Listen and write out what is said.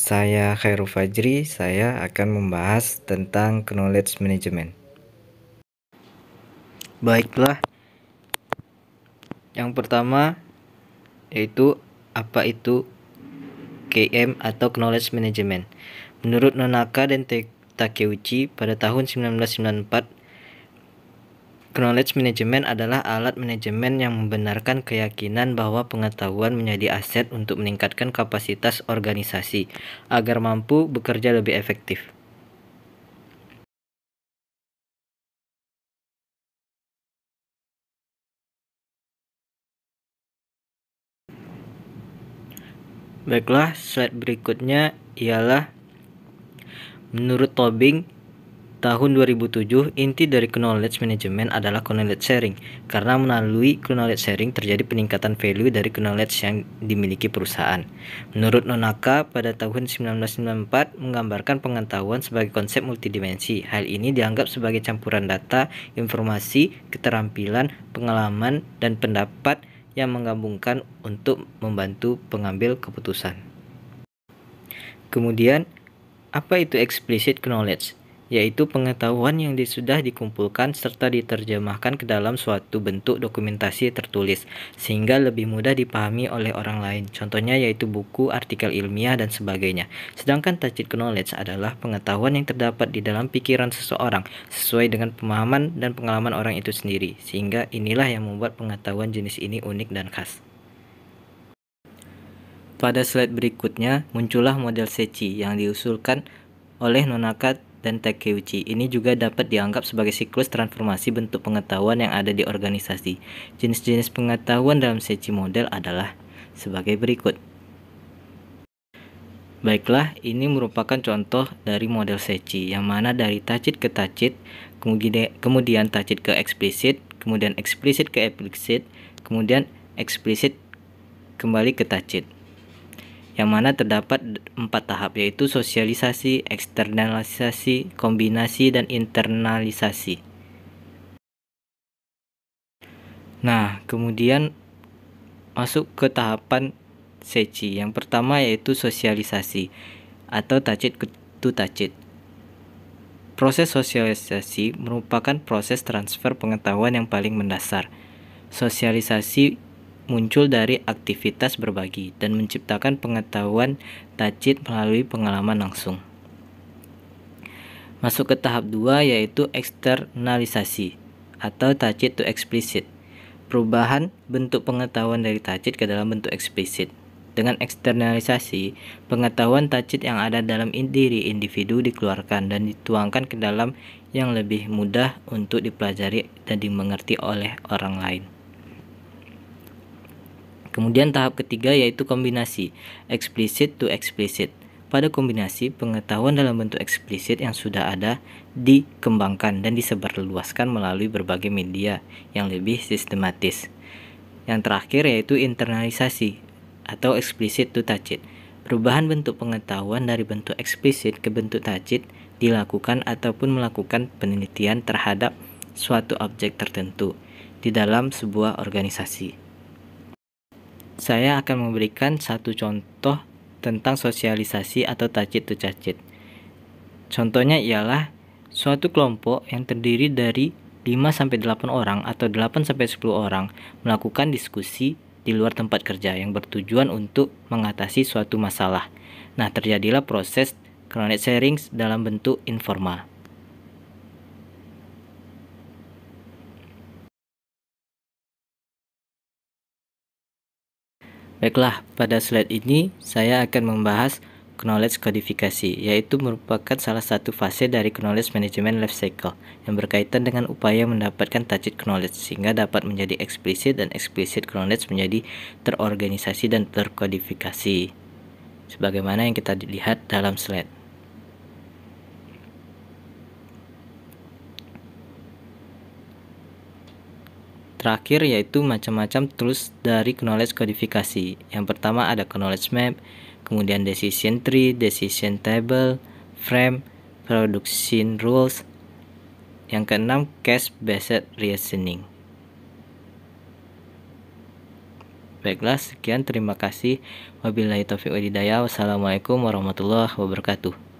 Saya Khairul Fajri, saya akan membahas tentang knowledge management. Baiklah, yang pertama yaitu apa itu KM atau knowledge management. Menurut Nonaka dan Takeuchi pada tahun 1994, knowledge management adalah alat manajemen yang membenarkan keyakinan bahwa pengetahuan menjadi aset untuk meningkatkan kapasitas organisasi agar mampu bekerja lebih efektif. Baiklah, slide berikutnya ialah menurut Tobing tahun 2007, inti dari knowledge management adalah knowledge sharing, karena melalui knowledge sharing terjadi peningkatan value dari knowledge yang dimiliki perusahaan. Menurut Nonaka pada tahun 1994 menggambarkan pengetahuan sebagai konsep multidimensi. Hal ini dianggap sebagai campuran data, informasi, keterampilan, pengalaman, dan pendapat yang menggabungkan untuk membantu pengambil keputusan. Kemudian, apa itu explicit knowledge? Yaitu pengetahuan yang sudah dikumpulkan serta diterjemahkan ke dalam suatu bentuk dokumentasi tertulis, sehingga lebih mudah dipahami oleh orang lain. Contohnya yaitu buku, artikel ilmiah, dan sebagainya. Sedangkan tacit knowledge adalah pengetahuan yang terdapat di dalam pikiran seseorang, sesuai dengan pemahaman dan pengalaman orang itu sendiri, sehingga inilah yang membuat pengetahuan jenis ini unik dan khas. Pada slide berikutnya, muncullah model Sechi yang diusulkan oleh Nonaka dan Takeuchi. Ini juga dapat dianggap sebagai siklus transformasi bentuk pengetahuan yang ada di organisasi. Jenis-jenis pengetahuan dalam Sechi model adalah sebagai berikut. Baiklah, ini merupakan contoh dari model Sechi, yang mana dari tacit ke tacit, kemudian tacit ke eksplisit, kemudian eksplisit ke implisit, kemudian eksplisit kembali ke tacit, yang mana terdapat 4 tahap, yaitu sosialisasi, eksternalisasi, kombinasi, dan internalisasi. Nah, kemudian masuk ke tahapan Sechi. Yang pertama yaitu sosialisasi atau tacit to tacit. Proses sosialisasi merupakan proses transfer pengetahuan yang paling mendasar. Sosialisasi muncul dari aktivitas berbagi dan menciptakan pengetahuan tacit melalui pengalaman langsung. Masuk ke tahap 2 yaitu eksternalisasi atau tacit to explicit. Perubahan bentuk pengetahuan dari tacit ke dalam bentuk eksplisit. Dengan eksternalisasi, pengetahuan tacit yang ada dalam diri individu dikeluarkan dan dituangkan ke dalam yang lebih mudah untuk dipelajari dan dimengerti oleh orang lain. Kemudian tahap ketiga yaitu kombinasi, explicit to explicit. Pada kombinasi, pengetahuan dalam bentuk eksplisit yang sudah ada dikembangkan dan disebarluaskan melalui berbagai media yang lebih sistematis. Yang terakhir yaitu internalisasi atau explicit to tacit. Perubahan bentuk pengetahuan dari bentuk eksplisit ke bentuk tacit dilakukan ataupun melakukan penelitian terhadap suatu objek tertentu di dalam sebuah organisasi. Saya akan memberikan satu contoh tentang sosialisasi atau tacit to tacit. Contohnya ialah suatu kelompok yang terdiri dari 5-8 orang atau 8-10 orang melakukan diskusi di luar tempat kerja yang bertujuan untuk mengatasi suatu masalah. Nah, terjadilah proses knowledge sharing dalam bentuk informal. Baiklah, pada slide ini saya akan membahas knowledge kodifikasi, yaitu merupakan salah satu fase dari knowledge management life cycle yang berkaitan dengan upaya mendapatkan tacit knowledge sehingga dapat menjadi eksplisit dan explicit knowledge menjadi terorganisasi dan terkodifikasi sebagaimana yang kita lihat dalam slide. Terakhir yaitu macam-macam tools dari knowledge kodifikasi. Yang pertama ada knowledge map, kemudian decision tree, decision table, frame, production rules. Yang keenam case based reasoning. Baiklah, sekian, terima kasih. Wabillahi taufiq wal hidayah. Wassalamualaikum warahmatullahi wabarakatuh.